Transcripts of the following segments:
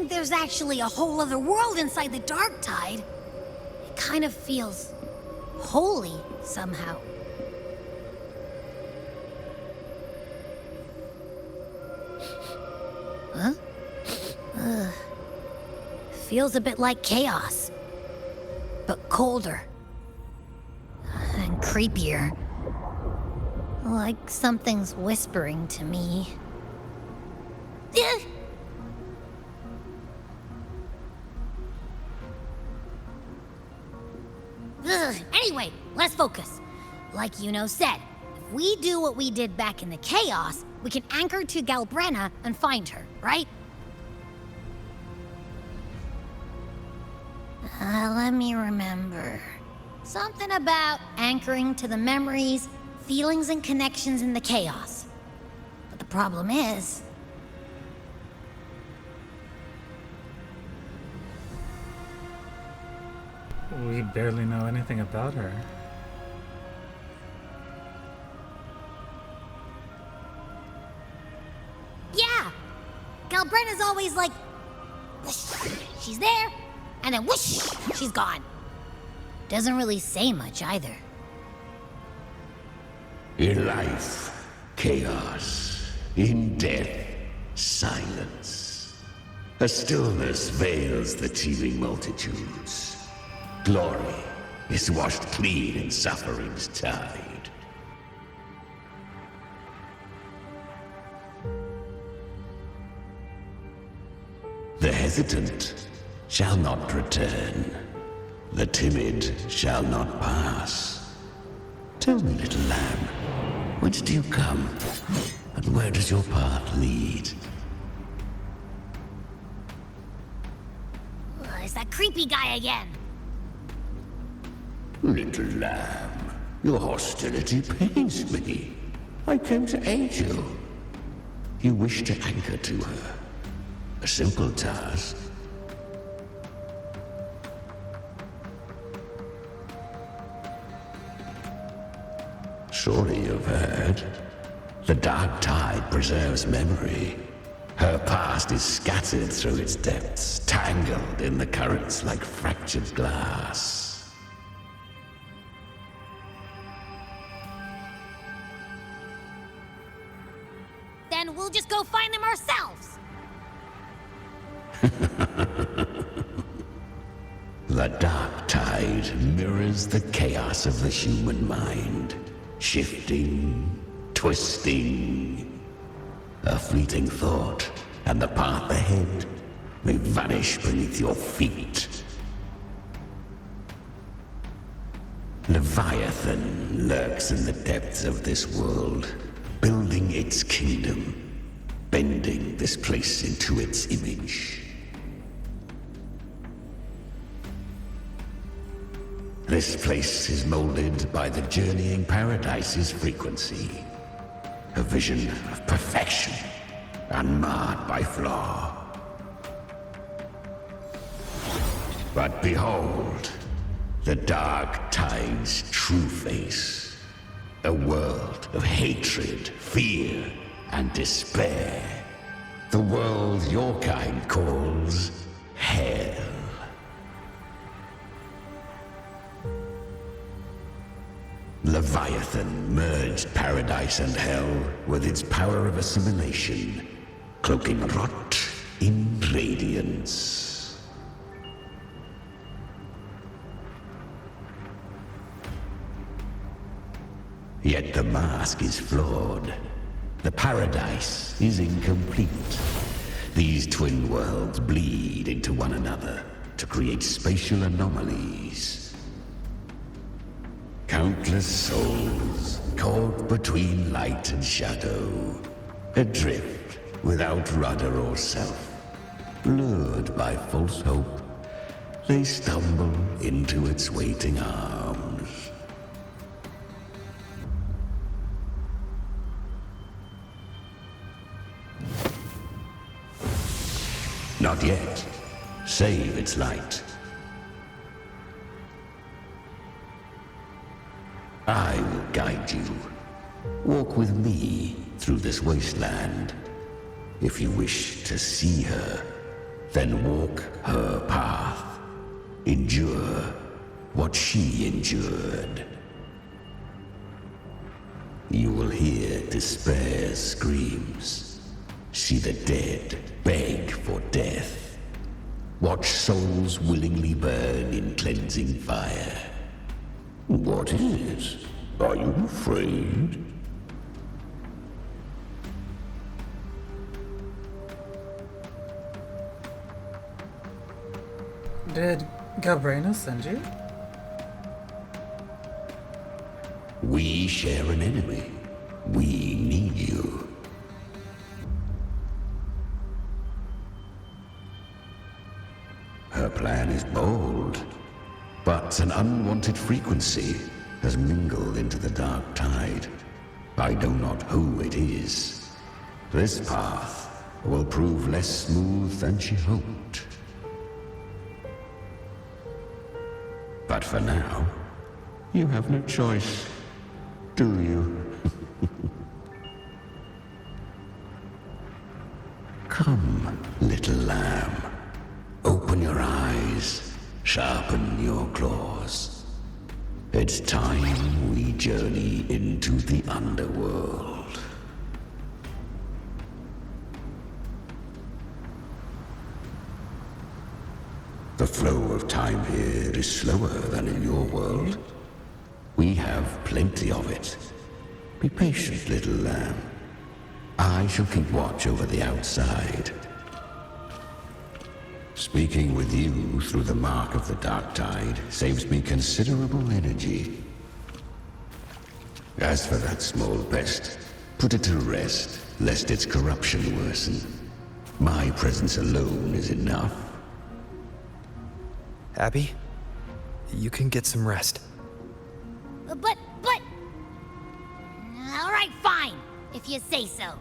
think there's actually a whole other world inside the Dark Tide, it kind of feels holy somehow. Huh? Feels a bit like chaos, but colder and creepier. Like something's whispering to me. Anyway, let's focus. Like Yuno said, if we do what we did back in the chaos, we can anchor to Galbrena and find her, right? Let me remember. Something about anchoring to the memories, feelings, and connections in the chaos. But the problem is... we barely know anything about her. Yeah! Galbrena's always like... whoosh, she's there, and then whoosh, she's gone. Doesn't really say much either. In life, chaos. In death, silence. A stillness veils the teeming multitudes. Glory is washed clean in suffering's tide. The hesitant shall not return. The timid shall not pass. Tell me, little lamb, whence do you come? And where does your path lead? It's that creepy guy again. Little lamb, your hostility pains me. I came to aid you. You wish to anchor to her. A simple task. Surely you've heard. The Dark Tide preserves memory. Her past is scattered through its depths, tangled in the currents like fractured glass. Then we'll just go find them ourselves. The Dark Tide mirrors the chaos of the human mind. Shifting, twisting. A fleeting thought, and the path ahead may vanish beneath your feet. Leviathan lurks in the depths of this world, building its kingdom, bending this place into its image. This place is molded by the journeying paradise's frequency. A vision of perfection, unmarred by flaw. But behold, the Dark Tide's true face. A world of hatred, fear, and despair. The world your kind calls hell. Leviathan merged paradise and hell with its power of assimilation, cloaking rot in radiance. Yet the mask is flawed. The paradise is incomplete. These twin worlds bleed into one another to create spatial anomalies. Countless souls caught between light and shadow, adrift without rudder or self. Lured by false hope, they stumble into its waiting arms. Not yet. Save its light. I will guide you. Walk with me through this wasteland. If you wish to see her, then walk her path. Endure what she endured. You will hear despair's screams, see the dead beg for death, watch souls willingly burn in cleansing fire. What is it? Are you afraid? Did Galbrena send you? We share an enemy. We need you. Her plan is bold, but an unwanted frequency has mingled into the dark tide. I know not who it is. This path will prove less smooth than she hoped. But for now, you have no choice, do you? Come, little lamb. Open your eyes, sharpen your claws. It's time we journey into the underworld. The flow of time here is slower than in your world. We have plenty of it. Be patient, little lamb. I shall keep watch over the outside. Speaking with you through the mark of the dark tide saves me considerable energy. As for that small pest, put it to rest, lest its corruption worsen. My presence alone is enough. Abby, you can get some rest. But... All right, fine, if you say so.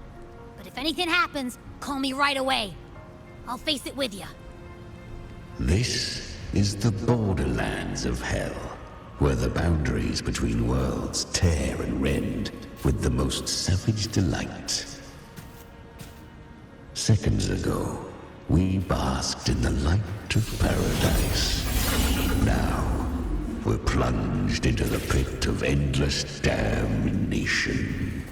But if anything happens, call me right away. I'll face it with you. This is the borderlands of hell, where the boundaries between worlds tear and rend with the most savage delight. Seconds ago, we basked in the light of paradise. Now, we're plunged into the pit of endless damnation.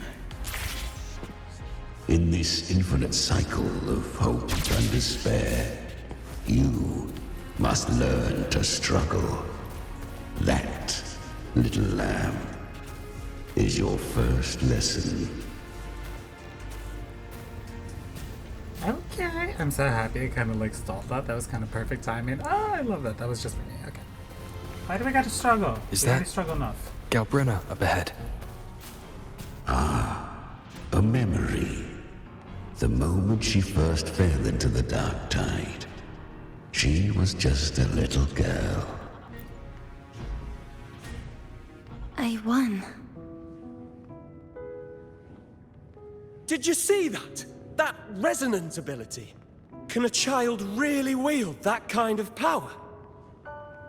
In this infinite cycle of hope and despair, you must learn to struggle. That, little lamb, is your first lesson. Okay. I'm so happy I kind of like stalled that. That was kind of perfect timing. Oh, I love that. That was just for me. Okay. Why do we got to struggle? Is we already that struggle enough. Galbrena up ahead? A memory. The moment she first fell into the dark tide, she was just a little girl. I won. Did you see that? That resonance ability? Can a child really wield that kind of power?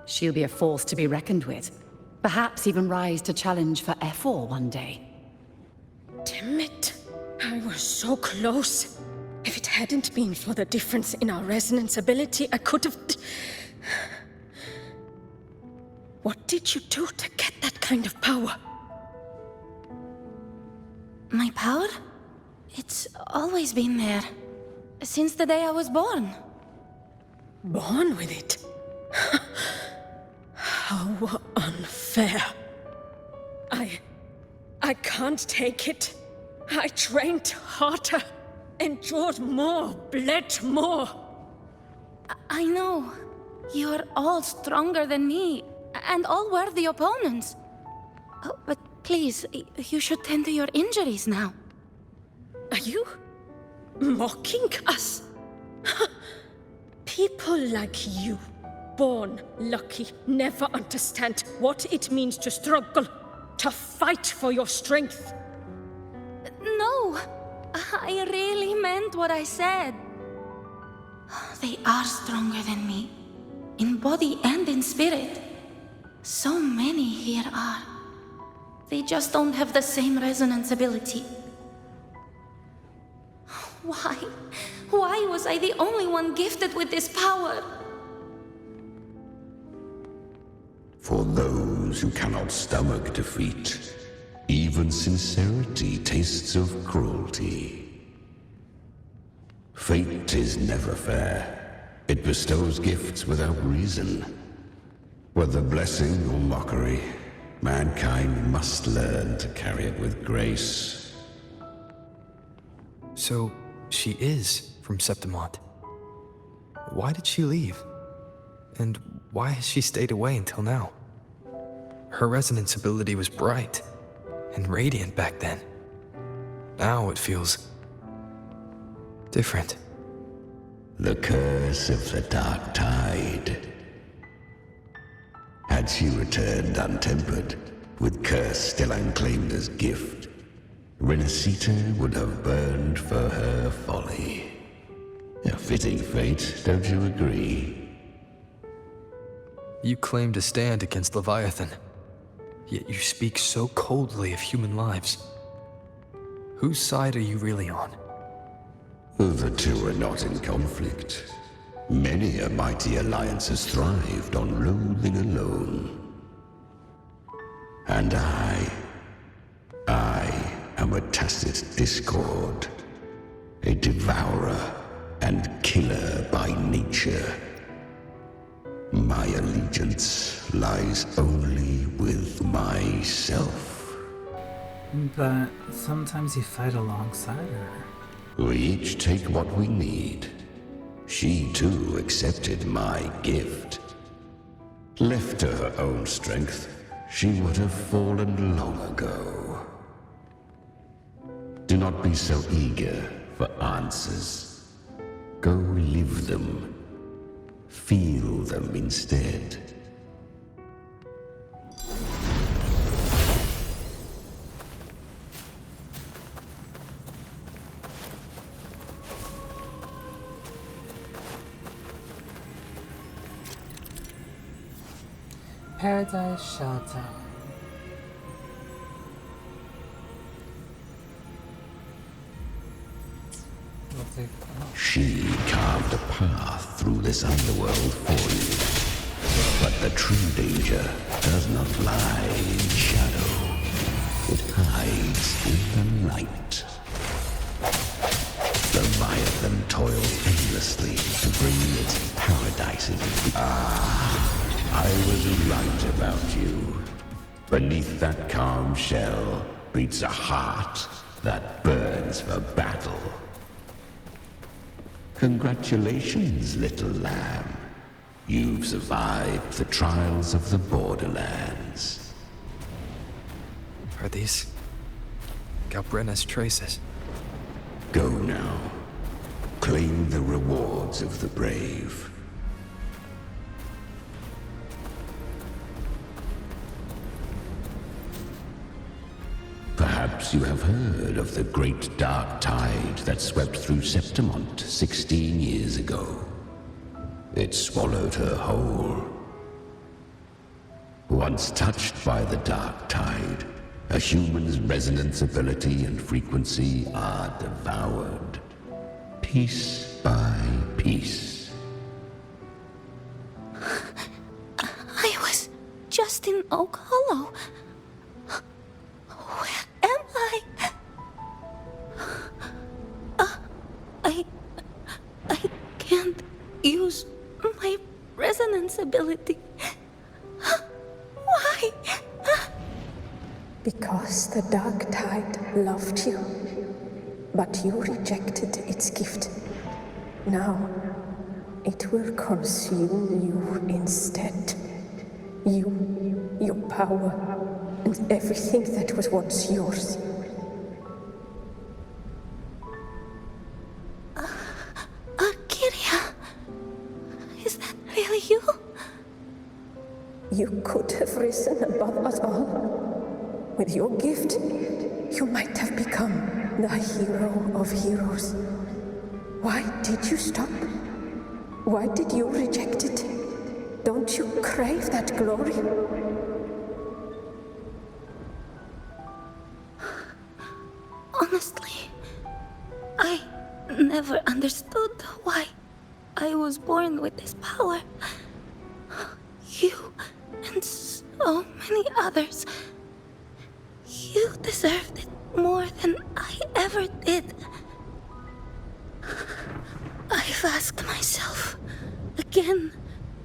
She'll be a force to be reckoned with. Perhaps even rise to challenge for F4 one day. Damn it. I was so close. If it hadn't been for the difference in our resonance ability, I could have... What did you do to get that kind of power? My power? It's always been there. Since the day I was born. Born with it? How unfair. I can't take it. I trained harder, endured more, bled more. I know. You're all stronger than me, and all worthy opponents. Oh, but please, you should tend to your injuries now. Are you mocking us? People like you, born lucky, never understand what it means to struggle, to fight for your strength. No, I really meant what I said. They are stronger than me, in body and in spirit. So many here are. They just don't have the same resonance ability. Why? Why was I the only one gifted with this power? For those who cannot stomach defeat, even sincerity tastes of cruelty. Fate is never fair. It bestows gifts without reason. Whether blessing or mockery, mankind must learn to carry it with grace. So, she is from Septimont. Why did she leave? And why has she stayed away until now? Her resonance ability was bright and radiant back then. Now it feels different. The curse of the Dark Tide. Had she returned untempered, with curse still unclaimed as gift, Renacita would have burned for her folly. A fitting fate, don't you agree? You claim to stand against Leviathan, yet you speak so coldly of human lives. Whose side are you really on? The two are not in conflict. Many a mighty alliance has thrived on loathing alone. And I am a tacit discord, a devourer and killer by nature. My allegiance lies only with myself. But sometimes you fight alongside her. We each take what we need. She too accepted my gift. Left to her own strength, she would have fallen long ago. Do not be so eager for answers. Go live them. Feel them instead. Paradise Shelter. We'll take that. She carved a path through this underworld for you. But the true danger does not lie in shadow. It hides in the light. Leviathan toils endlessly to bring its paradises. I was right about you. Beneath that calm shell beats a heart that burns for battle. Congratulations, little lamb. You've survived the trials of the borderlands. Are these Galbrena's traces? Go now. Claim the rewards of the brave. Perhaps you have heard of the great dark tide that swept through Septimont 16 years ago. It swallowed her whole. Once touched by the dark tide, a human's resonance ability and frequency are devoured, piece by piece. I was just in Oak Hollow. Where am I? I can't use my resonance ability. Why? Because the dark tide loved you, but you rejected its gift. Now, it will consume you instead. You, your power, and everything that was once yours. Kyria, is that really you? You could have risen above us all. With your gift, you might have become the hero of heroes. Why did you stop? Why did you reject it? Don't you crave that glory? Honestly, I never understood understood why I was born with this power. You and so many others. You deserved it more than I ever did. I've asked myself again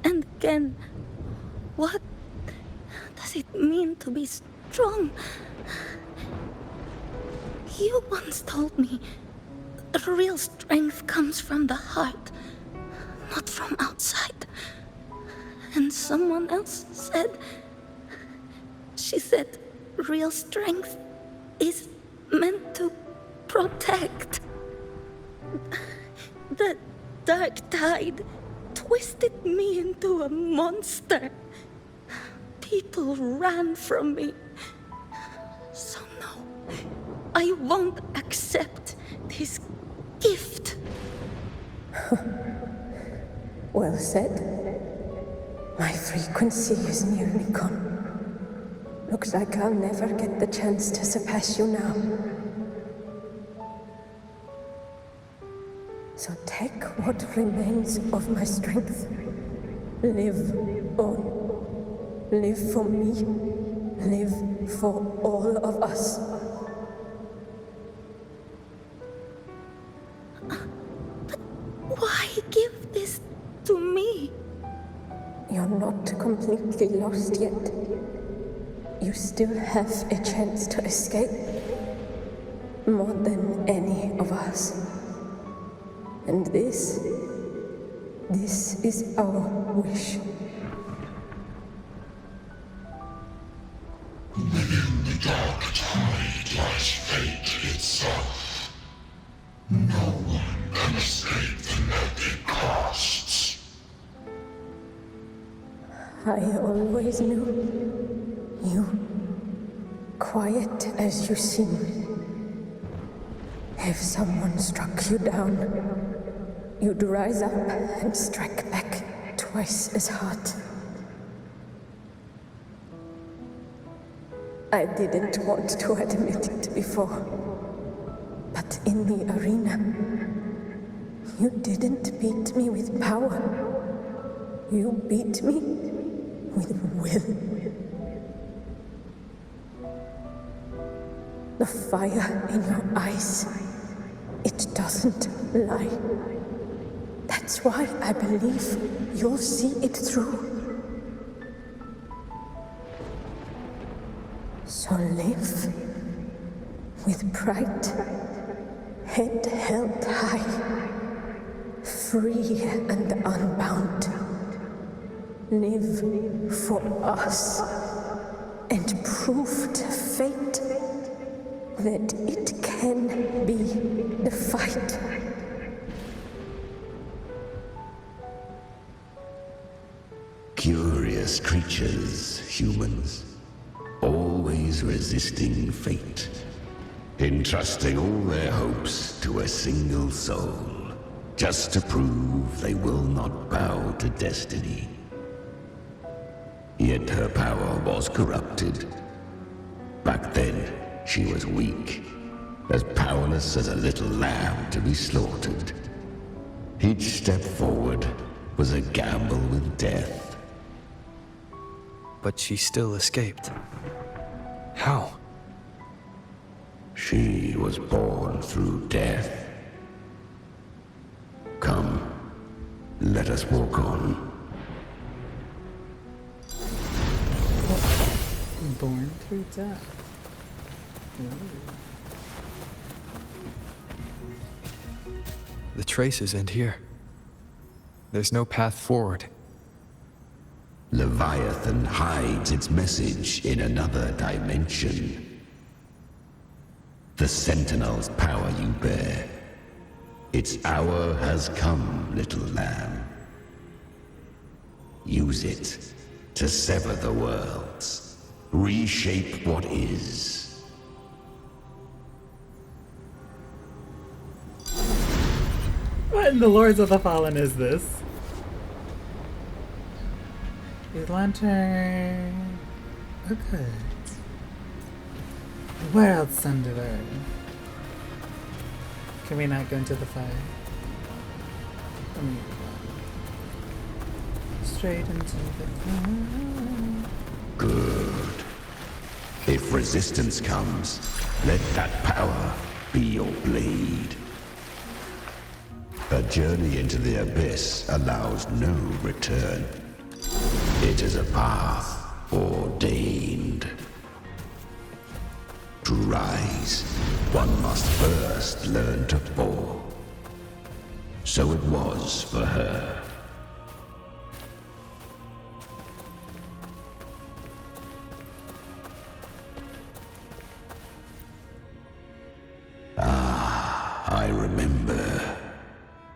and again, what does it mean to be strong? You once told me real strength comes from the heart, not from outside. And someone else said, she said, real strength is meant to protect. The dark tide twisted me into a monster. People ran from me. So no, I won't accept this gift. Well said. My frequency is nearly gone. Looks like I'll never get the chance to surpass you now. So take what remains of my strength. Live on. Live for me. Live for all of us. But why give this to me? You're not completely lost yet. You still have a chance to escape. More than any of us. And this is our wish. Within the dark tide lies fate itself. No one can escape the net it casts. I always knew you, quiet as you seem. If someone struck you down, you'd rise up and strike back twice as hard. I didn't want to admit it before, but in the arena, you didn't beat me with power. You beat me with will. The fire in your eyes, it doesn't lie. That's why I believe you'll see it through. So live with pride, head held high, free and unbound. Live for us and prove to fate that it can be defied. Curious creatures, humans, always resisting fate, entrusting all their hopes to a single soul, just to prove they will not bow to destiny. Yet her power was corrupted. Back then, she was weak, as powerless as a little lamb to be slaughtered. Each step forward was a gamble with death. But she still escaped. How? She was born through death. Come, let us walk on. Born through death. The traces end here. There's no path forward. Leviathan hides its message in another dimension. The Sentinel's power you bear. Its hour has come, little lamb. Use it to sever the worlds. Reshape what is. What in the Lords of the Fallen is this? His lantern. Okay. World Sunderer. Can we not go into the fire? Straight into the Good. If resistance comes, let that power be your blade. A journey into the abyss allows no return. It is a path ordained. To rise, one must first learn to fall. So it was for her. I remember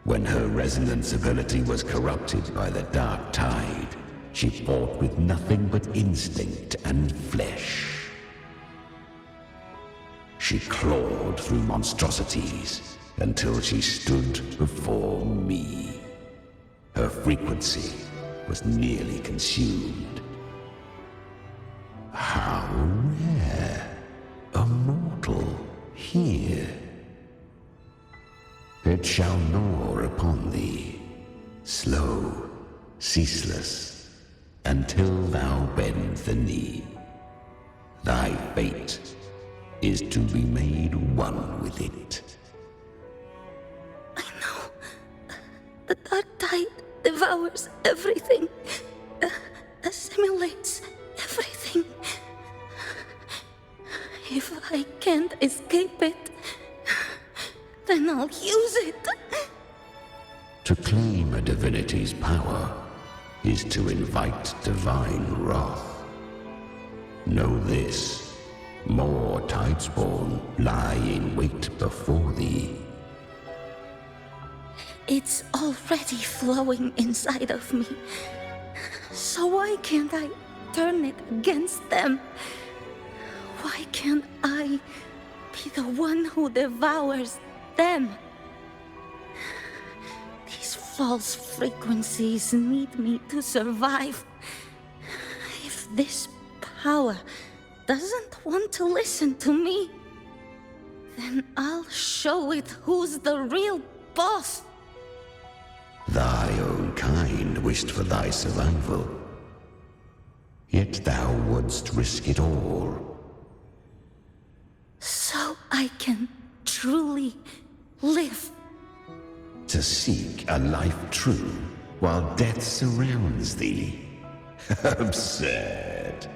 when her resonance ability was corrupted by the dark tide. She fought with nothing but instinct and flesh. She clawed through monstrosities until she stood before me. Her frequency was nearly consumed. How rare! A mortal here. It shall gnaw upon thee, slow, ceaseless, until thou bend the knee. Thy fate is to be made one with it. I know. The dark tide devours everything, assimilates everything. If I can't escape it, then I'll use it. To claim a divinity's power is to invite divine wrath. Know this, more Tidespawn lie in wait before thee. It's already flowing inside of me. So why can't I turn it against them? Why can't I be the one who devours them? These false frequencies need me to survive. If this power doesn't want to listen to me, then I'll show it who's the real boss. Thy own kind wished for thy survival. Yet thou wouldst risk it all. So I can truly live. To seek a life true while death surrounds thee. Absurd.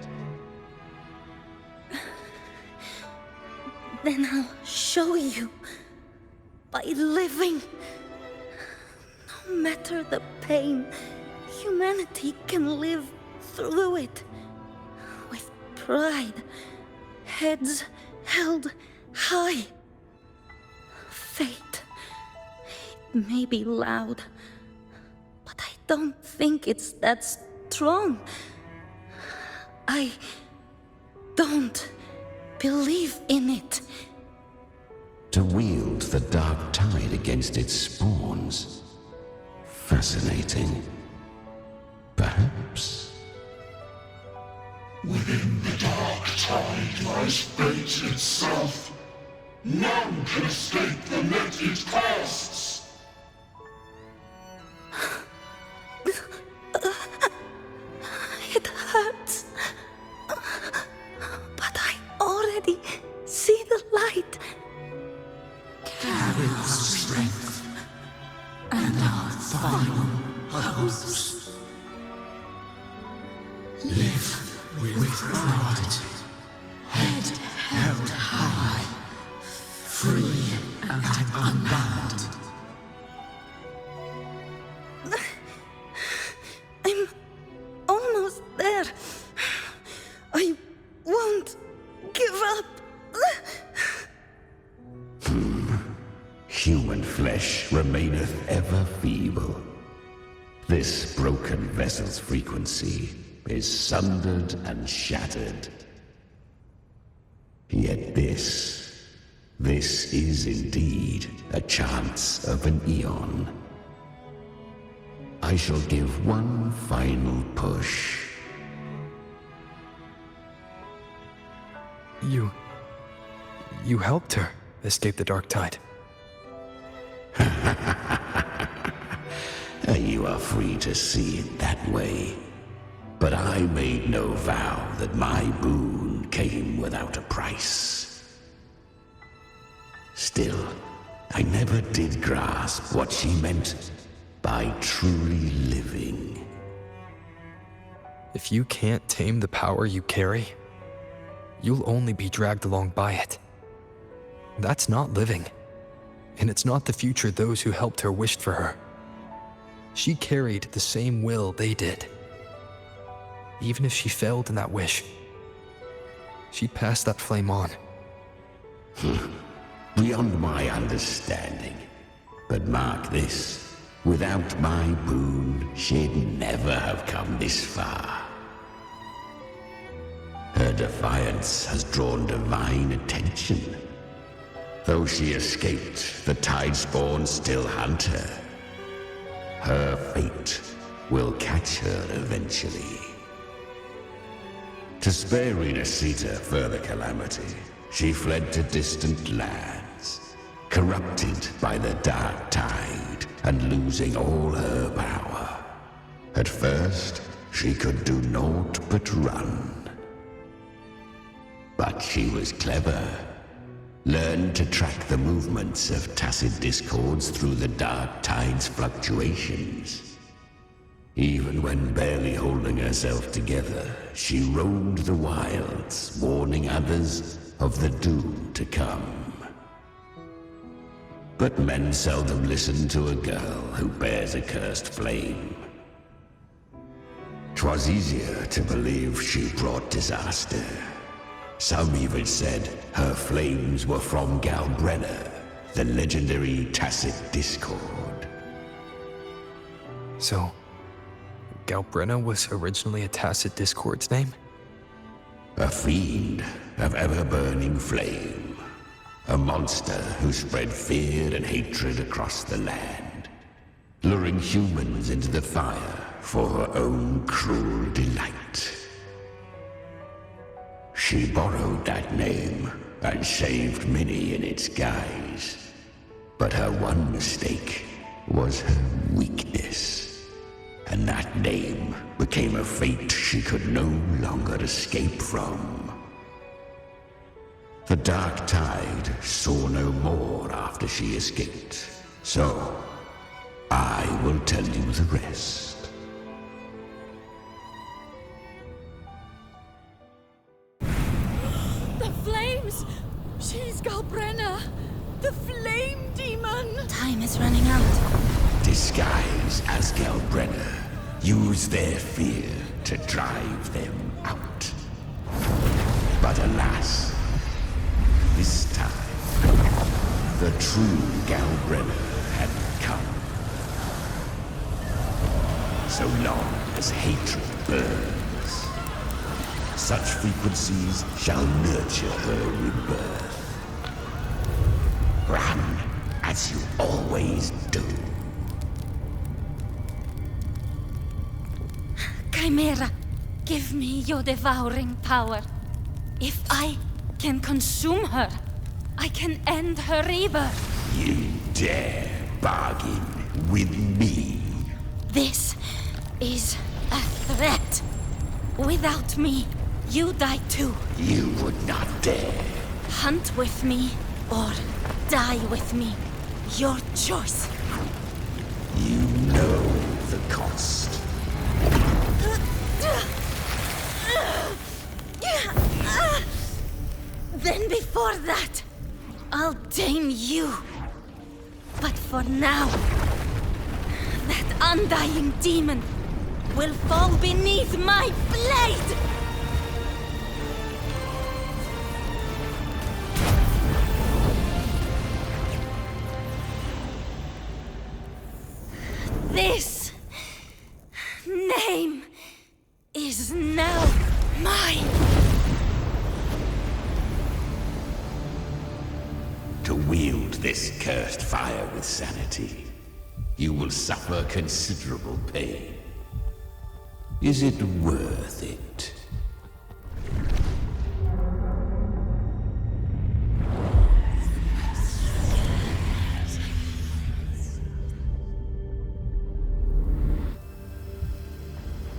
Then I'll show you by living. No matter the pain, humanity can live through it with pride, heads held high. Fate, it may be loud, but I don't think it's that strong. I don't believe in it. To wield the dark tide against its spawns. Fascinating. Perhaps. Within the dark tide lies fate itself. None can escape the net it casts. It hurts. But I already see the light. Carry our strength and our final hopes. Live with pride, head held high, free and unbound. I'm almost there. I won't give up. Human flesh remaineth ever feeble. This broken vessel's frequency is sundered and shattered. Yet this is indeed a chance of an eon. I shall give one final push. You helped her escape the dark tide. You are free to see it that way. But I made no vow that my boon came without a price. Still, I never did grasp what she meant by truly living. If you can't tame the power you carry, you'll only be dragged along by it. That's not living, and it's not the future those who helped her wished for her. She carried the same will they did. Even if she failed in that wish, she passed that flame on. Beyond my understanding. But mark this, without my boon, she'd never have come this far. Her defiance has drawn divine attention. Though she escaped, the Tidespawn still hunt her. Her fate will catch her eventually. To spare Renasita further calamity, she fled to distant lands, corrupted by the dark tide and losing all her power. At first, she could do naught but run. But she was clever. Learned to track the movements of tacit discords through the dark tide's fluctuations. Even when barely holding herself together, she roamed the wilds, warning others of the doom to come. But men seldom listen to a girl who bears a cursed flame. 'Twas easier to believe she brought disaster. Some even said her flames were from Galbrena, the legendary tacit discord. So, Galbrena was originally a tacit discord's name? A fiend of ever-burning flame. A monster who spread fear and hatred across the land, luring humans into the fire for her own cruel delight. She borrowed that name and saved many in its guise. But her one mistake was her weakness. And that name became a fate she could no longer escape from. The dark tide saw no more after she escaped. So, I will tell you the rest. The flames! She's Galbrena! The flame demon! Time is running out. Disguise as Galbrena. Use their fear to drive them out. But alas, this time, the true Galbrena had come. So long as hatred burns, such frequencies shall nurture her rebirth. Run as you always do. Chimera, give me your devouring power. If I can consume her, I can end her rebirth. You dare bargain with me? This is a threat. Without me, you die too. You would not dare. Hunt with me or die with me. Your choice. You know the cost. Then before that, I'll tame you. But for now, that undying demon will fall beneath my blade! This name is now mine. To wield this cursed fire with sanity, you will suffer considerable pain. Is it worth it?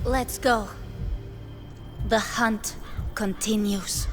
Let's go. The hunt continues.